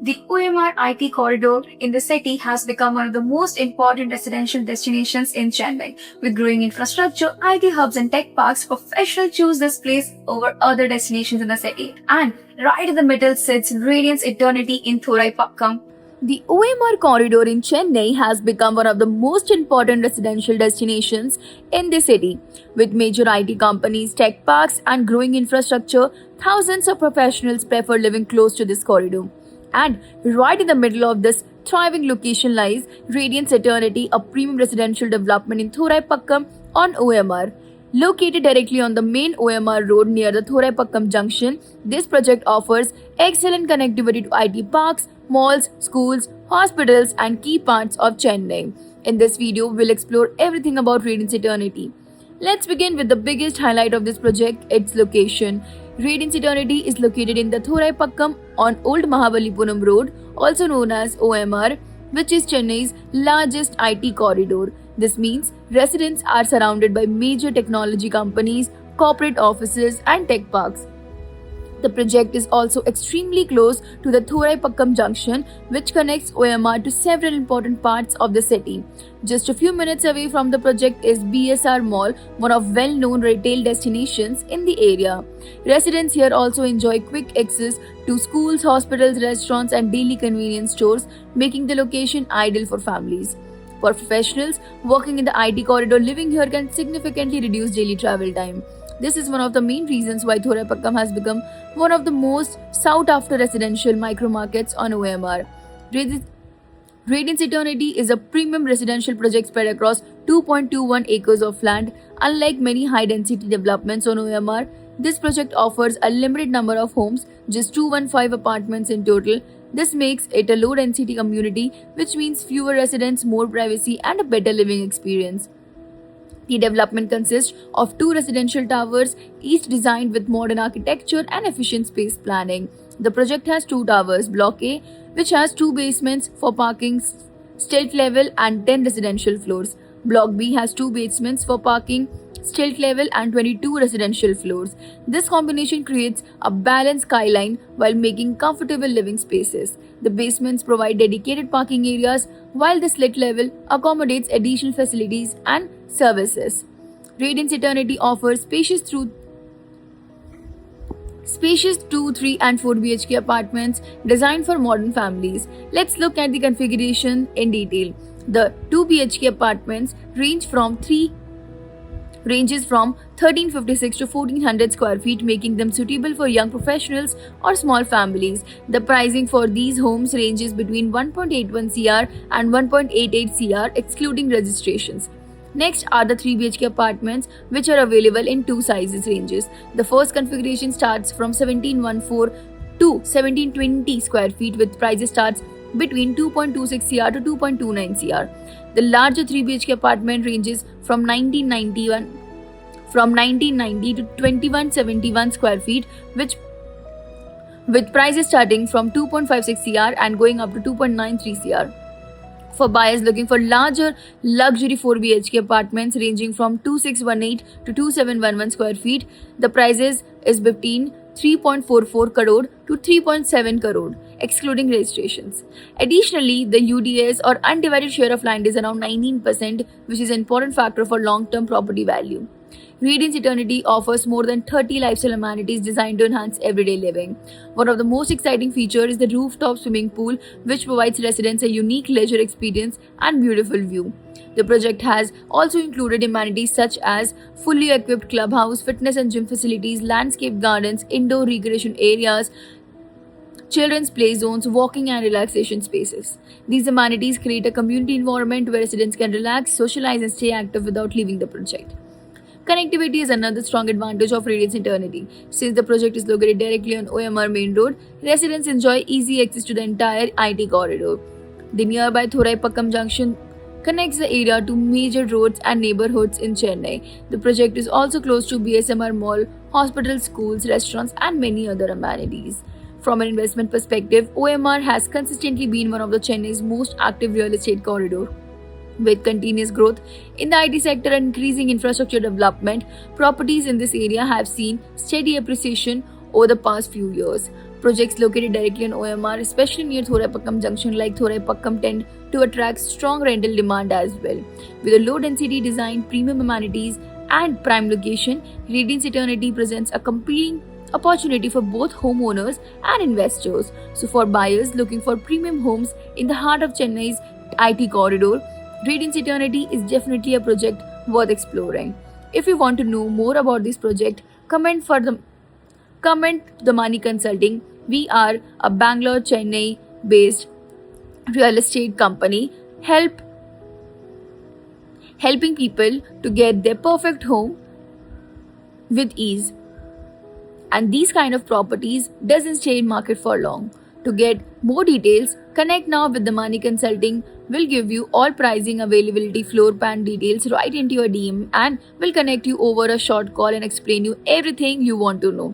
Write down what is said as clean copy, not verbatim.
The OMR IT corridor in the city has become one of the most important residential destinations in Chennai. With growing infrastructure, IT hubs, and tech parks, professionals choose this place over other destinations in the city. And right in the middle sits Radiance Eternity in Thoraipakkam. The OMR corridor in Chennai has become one of the most important residential destinations in the city. With major IT companies, tech parks, and growing infrastructure, thousands of professionals prefer living close to this corridor. And right in the middle of this thriving location lies Radiance Eternity, a premium residential development in Thoraipakkam on OMR. Located directly on the main OMR road near the Thoraipakkam junction, this project offers excellent connectivity to IT parks, malls, schools, hospitals, and key parts of Chennai. In this video, we'll explore everything about Radiance Eternity. Let's begin with the biggest highlight of this project, its location. Radiance Eternity is located in the Thoraipakkam on Old Mahabalipuram Road, also known as OMR, which is Chennai's largest IT corridor. This means residents are surrounded by major technology companies, corporate offices, and tech parks. The project is also extremely close to the Thoraipakkam junction, which connects OMR to several important parts of the city. Just a few minutes away from the project is BSR Mall, one of well-known retail destinations in the area. Residents here also enjoy quick access to schools, hospitals, restaurants, and daily convenience stores, making the location ideal for families. For professionals working in the IT corridor, living here can significantly reduce daily travel time. This is one of the main reasons why Thoraipakkam has become one of the most sought after residential micro markets on OMR. Radiance Eternity is a premium residential project spread across 2.21 acres of land. Unlike many high density developments on OMR, this project offers a limited number of homes, just 215 apartments in total. This makes it a low density community, which means fewer residents, more privacy, and a better living experience. The development consists of two residential towers, each designed with modern architecture and efficient space planning. The project has two towers, Block A, which has two basements for parking, stilt level, and 10 residential floors. Block B has two basements for parking, stilt level, and 22 residential floors. This combination creates a balanced skyline while making comfortable living spaces. The basements provide dedicated parking areas, while the stilt level accommodates additional facilities and services. Radiance Eternity offers spacious 2, 3, and 4 BHK apartments designed for modern families. Let's look at the configuration in detail. The 2 BHK apartments ranges from 1356 to 1400 square feet, making them suitable for young professionals or small families. The pricing for these homes ranges between 1.81 crore and 1.88 crore, excluding registrations. Next are the 3 BHK apartments, which are available in two sizes ranges. The first configuration starts from 1714 to 1720 square feet, with prices starts between 2.26 crore to 2.29 crore. The larger 3 BHK apartment ranges from 1990 to 2171 square feet, with prices starting from 2.56 crore and going up to 2.93 crore. For buyers looking for larger luxury 4 BHK apartments ranging from 2618 to 2711 square feet, the prices is between 3.44 crore to 3.7 crore, excluding registrations. Additionally, the UDS or undivided share of land is around 19%, which is an important factor for long-term property value. Radiance Eternity offers more than 30 lifestyle amenities designed to enhance everyday living. One of the most exciting features is the rooftop swimming pool, which provides residents a unique leisure experience and beautiful view. The project has also included amenities such as fully equipped clubhouse, fitness and gym facilities, landscape gardens, indoor recreation areas, children's play zones, walking and relaxation spaces. These amenities create a community environment where residents can relax, socialize, and stay active without leaving the project. Connectivity is another strong advantage of Radiance Eternity. Since the project is located directly on OMR Main Road, residents enjoy easy access to the entire IT corridor. The nearby Thoraipakkam Junction connects the area to major roads and neighborhoods in Chennai. The project is also close to BSMR Mall, hospitals, schools, restaurants, and many other amenities. From an investment perspective, OMR has consistently been one of the Chennai's most active real estate corridor. With continuous growth in the IT sector and increasing infrastructure development, properties in this area have seen steady appreciation over the past few years. Projects located directly on OMR, especially near Thorai junction like Thorai tend to attract strong rental demand as well. With a low density design, premium amenities, and prime location, Radiance Eternity presents a competing opportunity for both homeowners and investors. So, for buyers looking for premium homes in the heart of Chennai's IT corridor, Radiance Eternity is definitely a project worth exploring. If you want to know more about this project, comment the Money Consulting. We are a Bangalore Chennai based real estate company helping people to get their perfect home with ease, and these kind of properties doesn't stay in market for long. To get more details, connect now with the Money Consulting. Will give you all pricing, availability, floor plan details right into your DM, and will connect you over a short call and explain you everything you want to know.